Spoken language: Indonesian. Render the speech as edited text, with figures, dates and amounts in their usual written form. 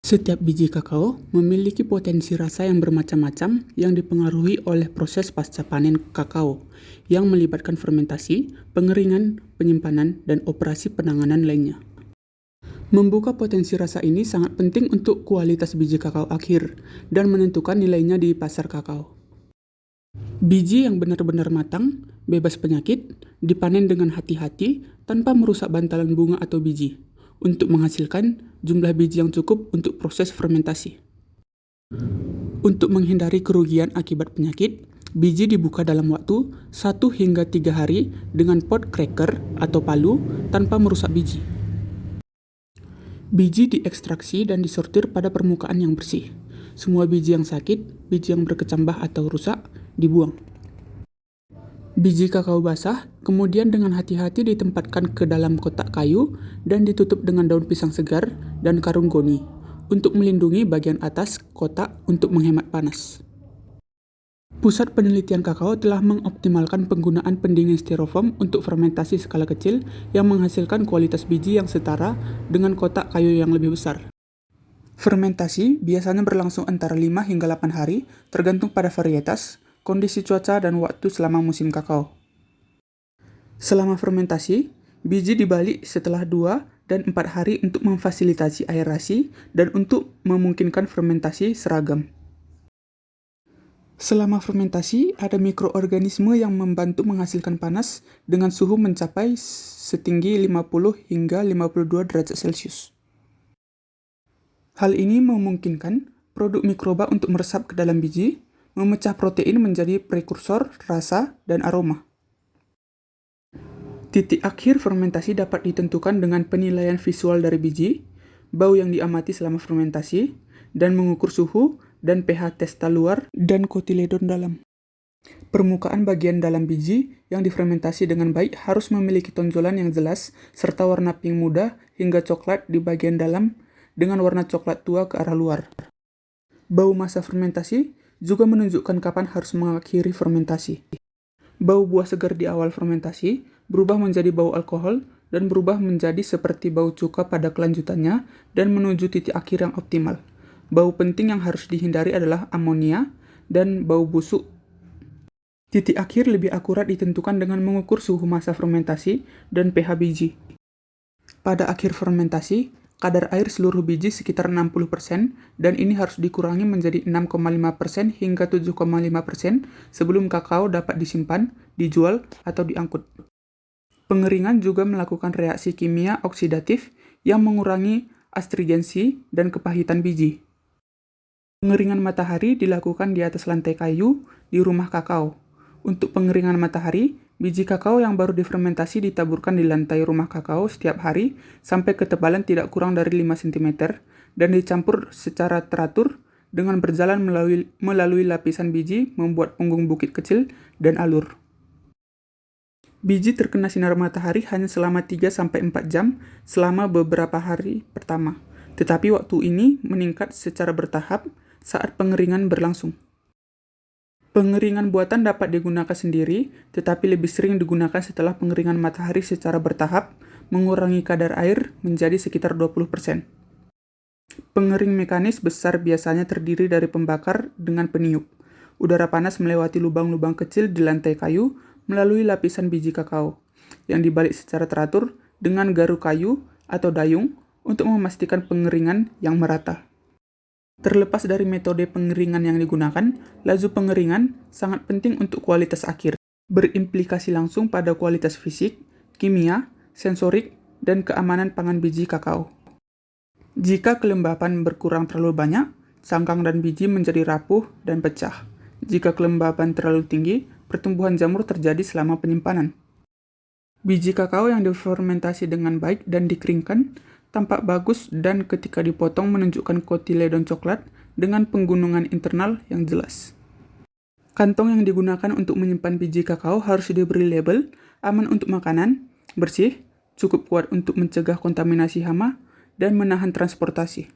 Setiap biji kakao memiliki potensi rasa yang bermacam-macam yang dipengaruhi oleh proses pasca panen kakao yang melibatkan fermentasi, pengeringan, penyimpanan, dan operasi penanganan lainnya. Membuka potensi rasa ini sangat penting untuk kualitas biji kakao akhir dan menentukan nilainya di pasar kakao. Biji yang benar-benar matang, bebas penyakit, dipanen dengan hati-hati tanpa merusak bantalan bunga atau biji, untuk menghasilkan jumlah biji yang cukup untuk proses fermentasi. Untuk menghindari kerugian akibat penyakit, biji dibuka dalam waktu 1 hingga 3 hari dengan pot cracker atau palu tanpa merusak biji. Biji diekstraksi dan disortir pada permukaan yang bersih. Semua biji yang sakit, biji yang berkecambah atau rusak, dibuang. Biji kakao basah kemudian dengan hati-hati ditempatkan ke dalam kotak kayu dan ditutup dengan daun pisang segar dan karung goni untuk melindungi bagian atas kotak untuk menghemat panas. Pusat Penelitian Kakao telah mengoptimalkan penggunaan pendingin styrofoam untuk fermentasi skala kecil yang menghasilkan kualitas biji yang setara dengan kotak kayu yang lebih besar. Fermentasi biasanya berlangsung antara 5 hingga 8 hari tergantung pada varietas, kondisi cuaca, dan waktu selama musim kakao. Selama fermentasi, biji dibalik setelah 2 dan 4 hari untuk memfasilitasi aerasi dan untuk memungkinkan fermentasi seragam. Selama fermentasi, ada mikroorganisme yang membantu menghasilkan panas dengan suhu mencapai setinggi 50 hingga 52 derajat Celcius. Hal ini memungkinkan produk mikroba untuk meresap ke dalam biji, memecah protein menjadi prekursor, rasa, dan aroma. Titik akhir fermentasi dapat ditentukan dengan penilaian visual dari biji, bau yang diamati selama fermentasi, dan mengukur suhu dan pH testa luar dan kotiledon dalam. Permukaan bagian dalam biji yang difermentasi dengan baik harus memiliki tonjolan yang jelas serta warna pink muda hingga coklat di bagian dalam dengan warna coklat tua ke arah luar. Bau masa fermentasi juga menunjukkan kapan harus mengakhiri fermentasi. Bau buah segar di awal fermentasi berubah menjadi bau alkohol dan berubah menjadi seperti bau cuka pada kelanjutannya dan menuju titik akhir yang optimal. Bau penting yang harus dihindari adalah amonia dan bau busuk. Titik akhir lebih akurat ditentukan dengan mengukur suhu masa fermentasi dan pH biji. Pada akhir fermentasi, kadar air seluruh biji sekitar 60% dan ini harus dikurangi menjadi 6,5% hingga 7,5% sebelum kakao dapat disimpan, dijual, atau diangkut. Pengeringan juga melakukan reaksi kimia oksidatif yang mengurangi astringensi dan kepahitan biji. Pengeringan matahari dilakukan di atas lantai kayu di rumah kakao. Untuk pengeringan matahari, biji kakao yang baru difermentasi ditaburkan di lantai rumah kakao setiap hari sampai ketebalan tidak kurang dari 5 cm dan dicampur secara teratur dengan berjalan melalui lapisan biji membuat punggung bukit kecil dan alur. Biji terkena sinar matahari hanya selama 3-4 jam selama beberapa hari pertama, tetapi waktu ini meningkat secara bertahap saat pengeringan berlangsung. Pengeringan buatan dapat digunakan sendiri, tetapi lebih sering digunakan setelah pengeringan matahari secara bertahap, mengurangi kadar air menjadi sekitar 20%. Pengering mekanis besar biasanya terdiri dari pembakar dengan peniup. Udara panas melewati lubang-lubang kecil di lantai kayu melalui lapisan biji kakao, yang dibalik secara teratur dengan garu kayu atau dayung untuk memastikan pengeringan yang merata. Terlepas dari metode pengeringan yang digunakan, laju pengeringan sangat penting untuk kualitas akhir, berimplikasi langsung pada kualitas fisik, kimia, sensorik, dan keamanan pangan biji kakao. Jika kelembapan berkurang terlalu banyak, sangkang dan biji menjadi rapuh dan pecah. Jika kelembapan terlalu tinggi, pertumbuhan jamur terjadi selama penyimpanan. Biji kakao yang difermentasi dengan baik dan dikeringkan tampak bagus dan ketika dipotong menunjukkan kotiledon coklat dengan penggunungan internal yang jelas. Kantong yang digunakan untuk menyimpan biji kakao harus diberi label aman untuk makanan, bersih, cukup kuat untuk mencegah kontaminasi hama, dan menahan transportasi.